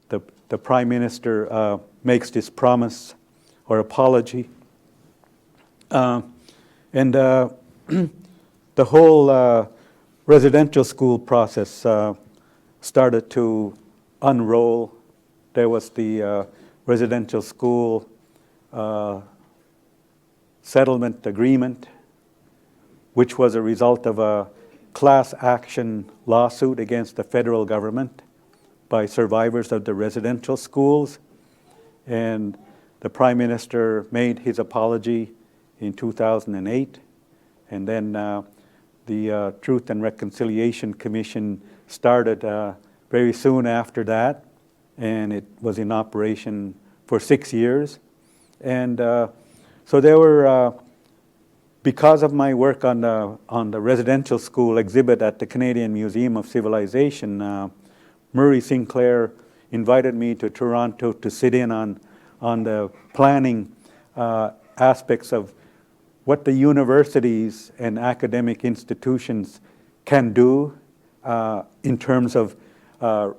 the Prime Minister makes this promise or apology. And the whole residential school process started to unroll. There was the residential school settlement agreement, which was a result of a class action lawsuit against the federal government by survivors of the residential schools. And the Prime Minister made his apology in 2008. And then the Truth and Reconciliation Commission started very soon after that. And it was in operation for 6 years. And so there were, because of my work on the residential school exhibit at the Canadian Museum of Civilization, Murray Sinclair invited me to Toronto to sit in on the planning aspects of what the universities and academic institutions can do in terms of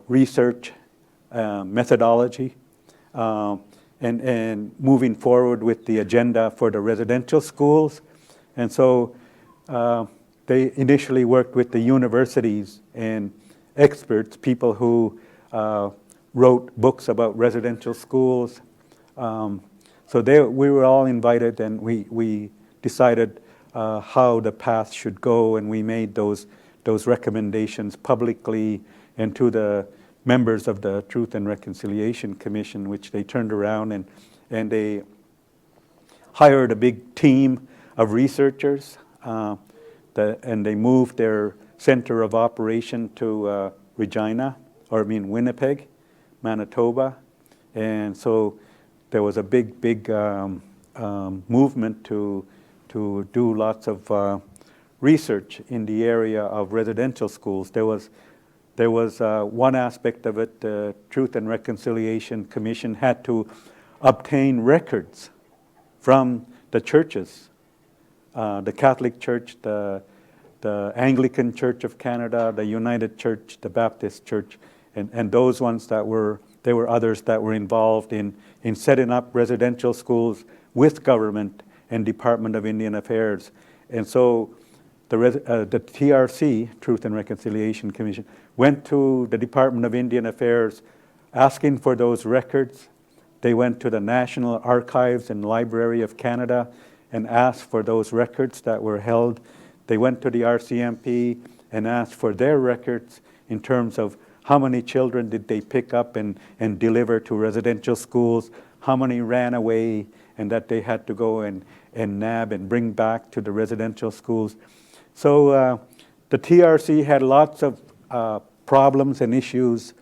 research, methodology, and moving forward with the agenda for the residential schools. And so they initially worked with the universities and experts, people who wrote books about residential schools. So we were all invited, and we decided how the path should go, and we made those recommendations publicly and to the members of the Truth and Reconciliation Commission, which they turned around and they hired a big team of researchers, and they moved their center of operation to Winnipeg, Manitoba. And so there was a big movement to do lots of research in the area of residential schools. There was one aspect of it. The Truth and Reconciliation Commission had to obtain records from the churches, the Catholic Church, the Anglican Church of Canada, the United Church, the Baptist Church, and those ones there were others that were involved in setting up residential schools with government and Department of Indian Affairs. And so the TRC, Truth and Reconciliation Commission, went to the Department of Indian Affairs asking for those records. They went to the National Archives and Library of Canada and asked for those records that were held. They went to the RCMP and asked for their records in terms of how many children did they pick up and deliver to residential schools, how many ran away and that they had to go and nab and bring back to the residential schools. So the TRC had lots of problems and issues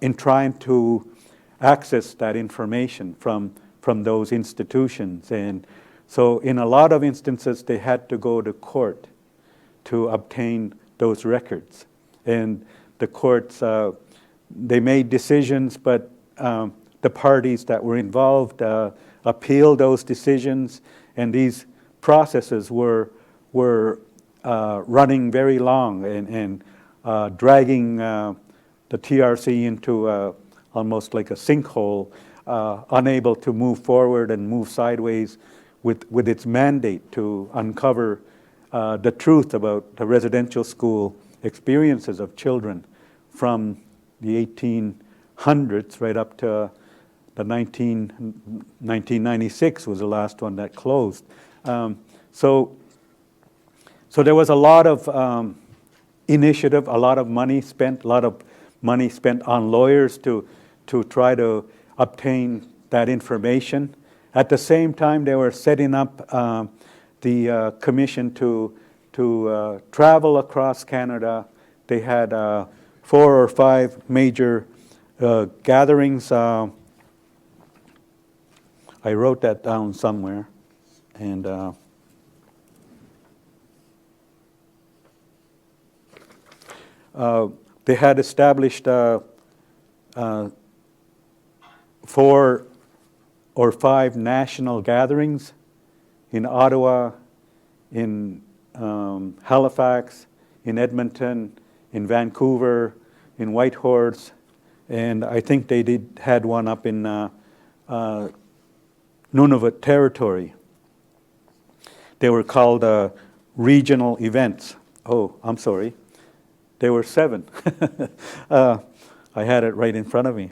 in trying to access that information from those institutions. And so in a lot of instances, they had to go to court to obtain those records. And the courts, they made decisions, but the parties that were involved appealed those decisions, and these processes were running very long and dragging the TRC into almost like a sinkhole, unable to move forward and move sideways with its mandate to uncover the truth about the residential school experiences of children from the 1800s right up to the 1996 was the last one that closed. So there was a lot of initiative, a lot of money spent on lawyers to try to obtain that information. At the same time, they were setting up the commission to travel across Canada. They had 4 or 5 major gatherings. I wrote that down somewhere, and they had established 4 or 5 national gatherings in Ottawa, in Halifax, in Edmonton, in Vancouver, in Whitehorse, And I think they had one up in Nunavut Territory. They were called regional events. Oh, I'm sorry. There were 7. I had it right in front of me.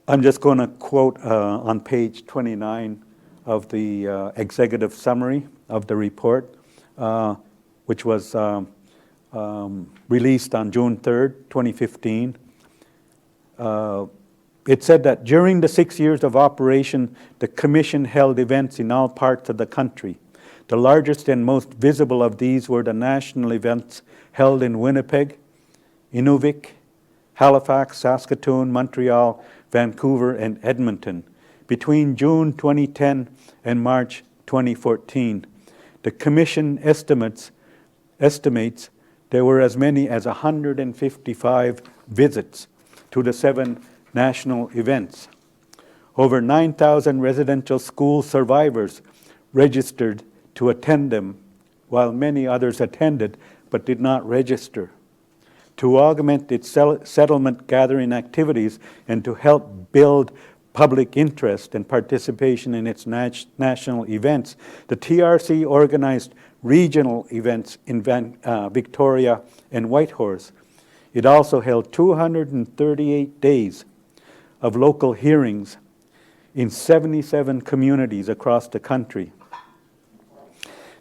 I'm just going to quote on page 29 of the executive summary of the report, which was released on June 3rd, 2015. It said that during the 6 years of operation, the Commission held events in all parts of the country. The largest and most visible of these were the national events held in Winnipeg, Inuvik, Halifax, Saskatoon, Montreal, Vancouver, and Edmonton. Between June 2010 and March 2014, the Commission estimates there were as many as 155 visits to the 7 national events. Over 9,000 residential school survivors registered to attend them, while many others attended but did not register. To augment its settlement gathering activities and to help build public interest and participation in its national events, the TRC organized regional events in Victoria and Whitehorse. It also held 238 days of local hearings in 77 communities across the country.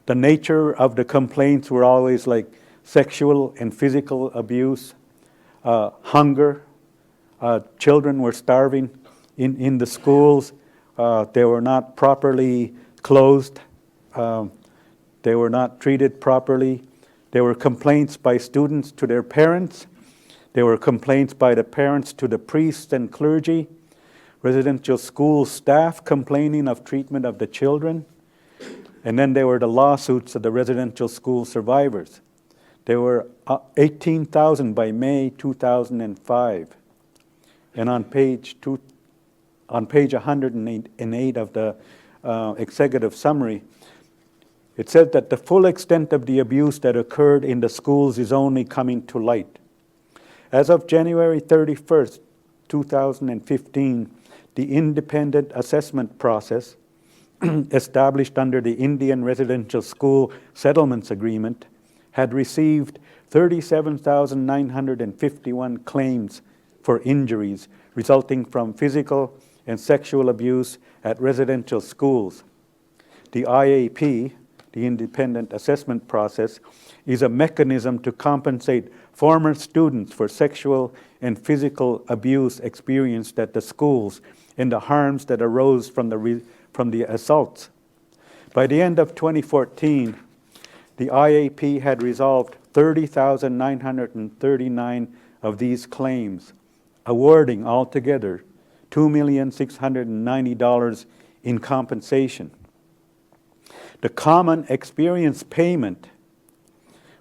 The nature of the complaints were always like sexual and physical abuse, hunger. Children were starving in the schools. They were not properly clothed. They were not treated properly. There were complaints by students to their parents. There were complaints by the parents to the priests and clergy. Residential school staff complaining of treatment of the children. And then there were the lawsuits of the residential school survivors. There were 18,000 by May 2005. And on page 108 of the executive summary, it said that the full extent of the abuse that occurred in the schools is only coming to light. As of January 31st, 2015, the independent assessment process established under the Indian Residential School Settlements Agreement had received 37,951 claims for injuries resulting from physical and sexual abuse at residential schools. The IAP, the independent assessment process, is a mechanism to compensate former students for sexual and physical abuse experienced at the schools and the harms that arose from the assaults. By the end of 2014, the IAP had resolved 30,939 of these claims, awarding altogether $2,690,000 in compensation. The Common Experience Payment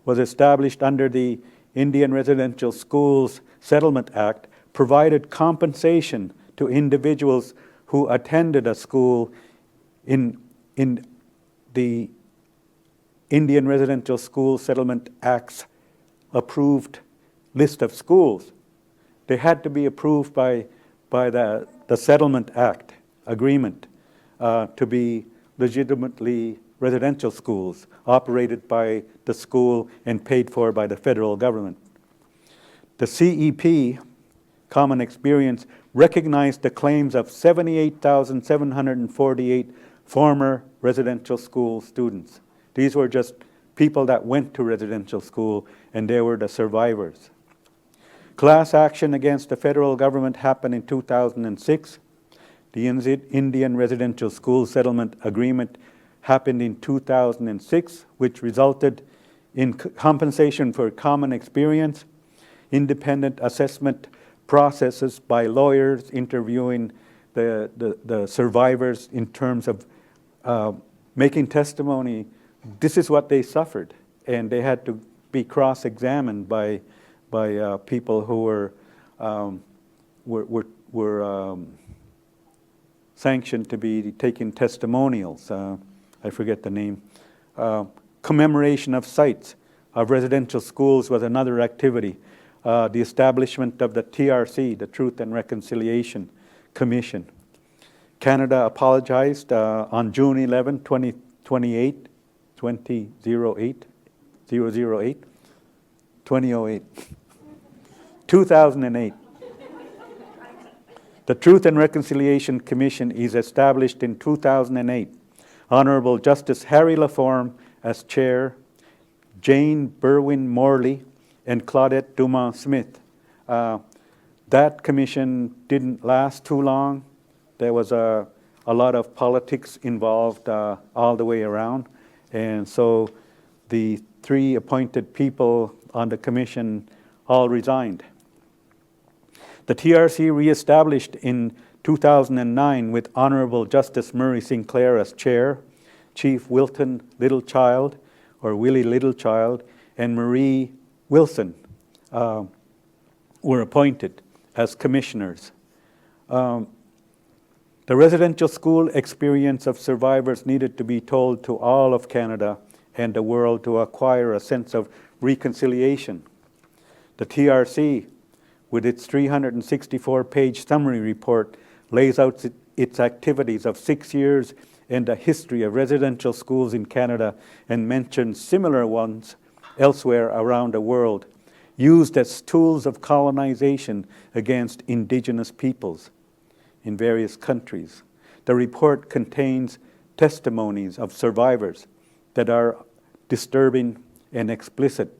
was established under the Indian Residential Schools Settlement Act, provided compensation to individuals who attended a school in the Indian Residential School Settlement Act's approved list of schools. They had to be approved by the Settlement Act agreement to be legitimately residential schools operated by the school and paid for by the federal government. The CEP, Common Experience, recognized the claims of 78,748 former residential school students. These were just people that went to residential school, and they were the survivors. Class action against the federal government happened in 2006. The Indian Residential School Settlement Agreement happened in 2006, which resulted in compensation for common experience, independent assessment processes by lawyers interviewing the survivors in terms of making testimony. This is what they suffered, and they had to be cross-examined by people who were sanctioned to be taking testimonials. I forget the name. Commemoration of sites. of residential schools was another activity. The establishment of the TRC, the Truth and Reconciliation Commission. Canada apologized on June 11, 2008, 2008, 2008. The Truth and Reconciliation Commission is established in 2008. Honorable Justice Harry Laforme as chair, Jane Berwin Morley, and Claudette Dumas-Smith. That commission didn't last too long. There was a lot of politics involved all the way around. And so the 3 appointed people on the commission all resigned. The TRC reestablished in 2009 with Honorable Justice Murray Sinclair as chair, Chief Wilton Littlechild, or Willie Littlechild, and Marie Wilson were appointed as commissioners. The residential school experience of survivors needed to be told to all of Canada and the world to acquire a sense of reconciliation. The TRC, with its 364-page summary report, lays out its activities of 6 years and the history of residential schools in Canada and mentions similar ones elsewhere around the world, used as tools of colonization against Indigenous peoples in various countries. The report contains testimonies of survivors that are disturbing and explicit.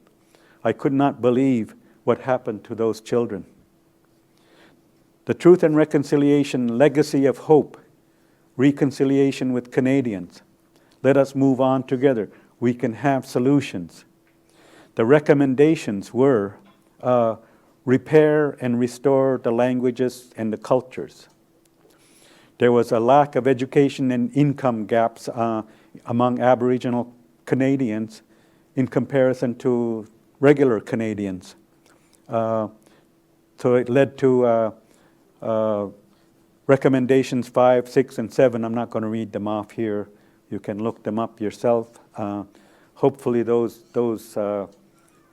I could not believe what happened to those children. The Truth and Reconciliation Legacy of Hope, reconciliation with Canadians. Let us move on together. We can have solutions. The recommendations were repair and restore the languages and the cultures. There was a lack of education and income gaps among Aboriginal Canadians in comparison to regular Canadians. So it led to recommendations 5, 6, and 7. I'm not going to read them off here. You can look them up yourself. Hopefully those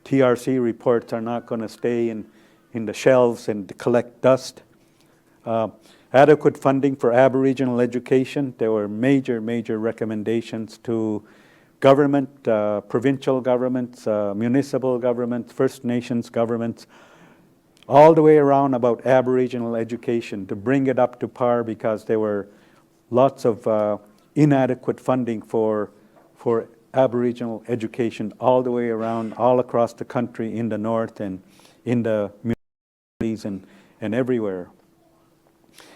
TRC reports are not going to stay in the shelves and collect dust. Adequate funding for Aboriginal education. There were major recommendations to government, provincial governments, municipal governments, First Nations governments, all the way around about Aboriginal education to bring it up to par, because there were lots of inadequate funding for Aboriginal education all the way around, all across the country, in the north and in the communities and everywhere.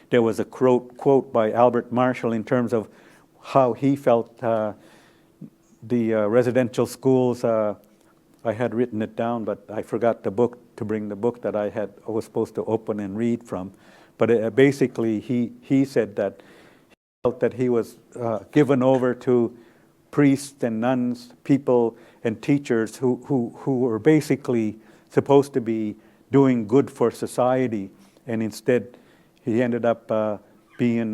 There was a quote by Albert Marshall in terms of how he felt the residential schools. I had written it down, but I forgot the book to bring the book that I was supposed to open and read from. But basically, he said that he felt that he was given over to priests and nuns, people and teachers who were basically supposed to be doing good for society, and instead he ended up being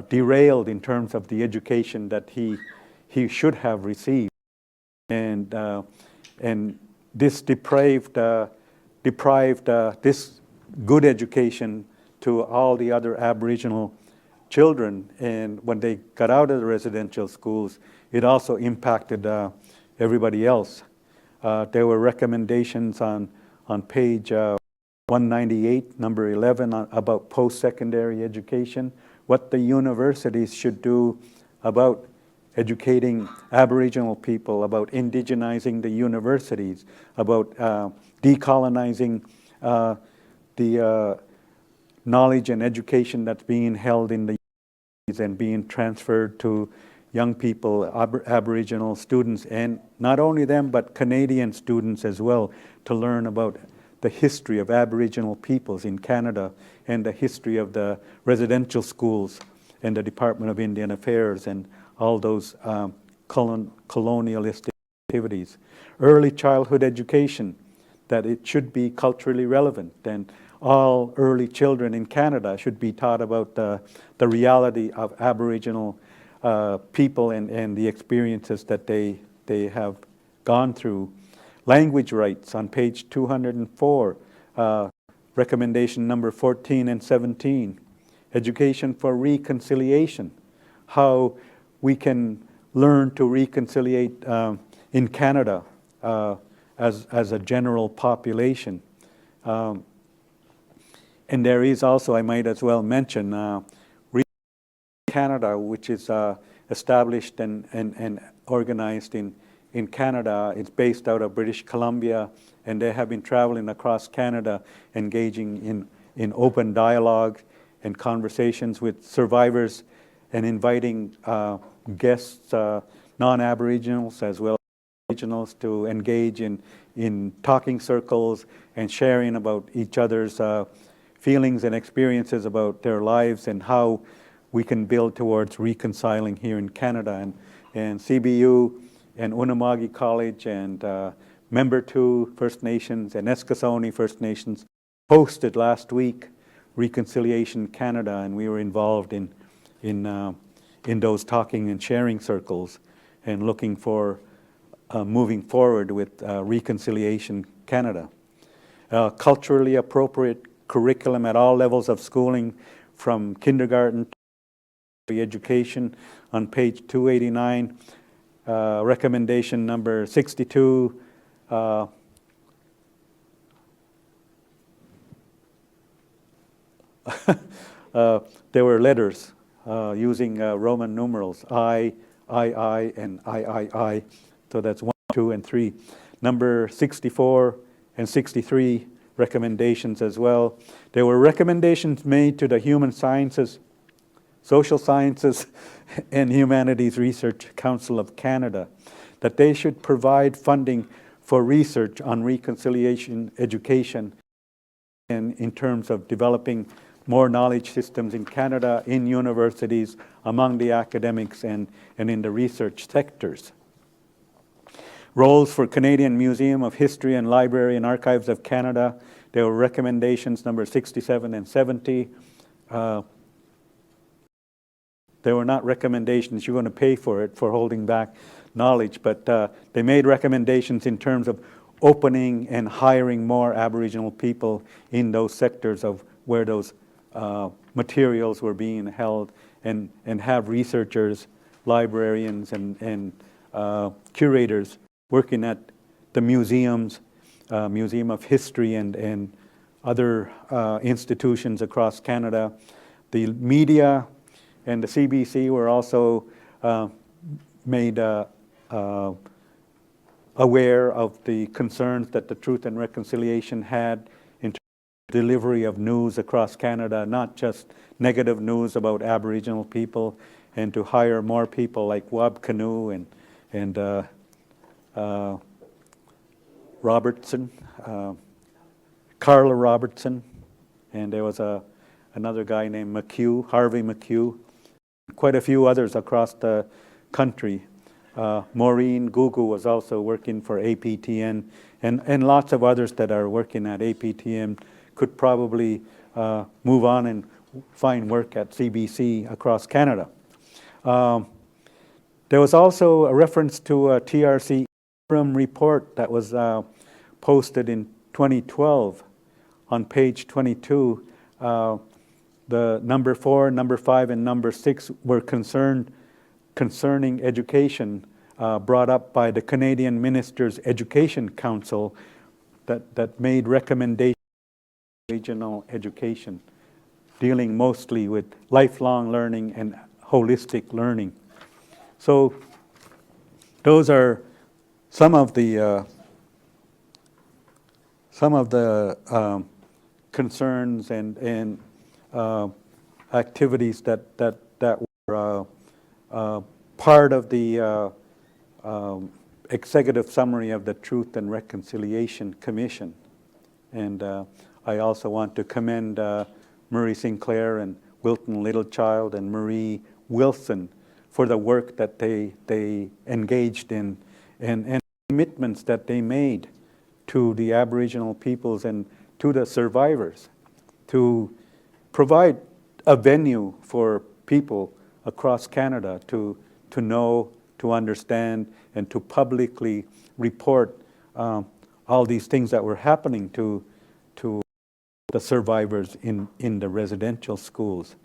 derailed in terms of the education that he should have received, and this deprived this good education to all the other Aboriginal children. And when they got out of the residential schools, it also impacted everybody else. There were recommendations on page 198, number 11, about post-secondary education, what the universities should do about educating Aboriginal people, about indigenizing the universities, about decolonizing the knowledge and education that's being held in the universities and being transferred to young people, Aboriginal students, and not only them, but Canadian students as well, to learn about the history of Aboriginal peoples in Canada and the history of the residential schools and the Department of Indian Affairs and all those colonialistic activities. Early childhood education, that it should be culturally relevant, and all early children in Canada should be taught about the reality of Aboriginal people and the experiences that they have gone through. Language rights on page 204, recommendation number 14 and 17. Education for reconciliation, how we can learn to reconciliate in Canada as a general population. And there is also, I might as well mention, Canada, which is established and organized in Canada. It's based out of British Columbia, and they have been traveling across Canada, engaging in open dialogue and conversations with survivors and inviting guests, non-Aboriginals as well as Aboriginals, to engage in talking circles and sharing about each other's feelings and experiences about their lives and how we can build towards reconciling here in Canada. And CBU and Unama'ki College and Member 2 First Nations and Eskasoni First Nations hosted last week Reconciliation Canada, and we were involved in those talking and sharing circles and looking for moving forward with Reconciliation Canada. Culturally appropriate curriculum at all levels of schooling, from kindergarten to education, on page 289. Recommendation number 62. There were letters using Roman numerals, I, and I. So that's 1, 2, and 3. Number 64 and 63 recommendations as well. There were recommendations made to the Human Sciences, Social Sciences, and Humanities Research Council of Canada that they should provide funding for research on reconciliation education and in terms of developing more knowledge systems in Canada, in universities, among the academics, and in the research sectors. Roles for Canadian Museum of History and Library and Archives of Canada. There were recommendations number 67 and 70. They were not recommendations, you're going to pay for it, for holding back knowledge, but they made recommendations in terms of opening and hiring more Aboriginal people in those sectors of where those materials were being held, and have researchers, librarians, and curators working at the museums, Museum of History and other institutions across Canada. The media and the CBC were also made aware of the concerns that the Truth and Reconciliation had in terms of delivery of news across Canada, not just negative news about Aboriginal people, and to hire more people like Wab Canoe and Robertson, Carla Robertson, and there was another guy named McHugh, Harvey McHugh, quite a few others across the country. Maureen Gugu was also working for APTN, and lots of others that are working at APTN could probably move on and find work at CBC across Canada. There was also a reference to a TRC report that was posted in 2012 on page 22. The number 4, number 5, and number 6 were concerning education, brought up by the Canadian Ministers' Education Council that made recommendations on regional education, dealing mostly with lifelong learning and holistic learning. So those are some of the concerns and activities that were part of the executive summary of the Truth and Reconciliation Commission. And I also want to commend Murray Sinclair and Wilton Littlechild and Marie Wilson for the work that they engaged in and commitments that they made to the Aboriginal peoples and to the survivors to provide a venue for people across Canada to know to understand and to publicly report all these things that were happening to the survivors in the residential schools.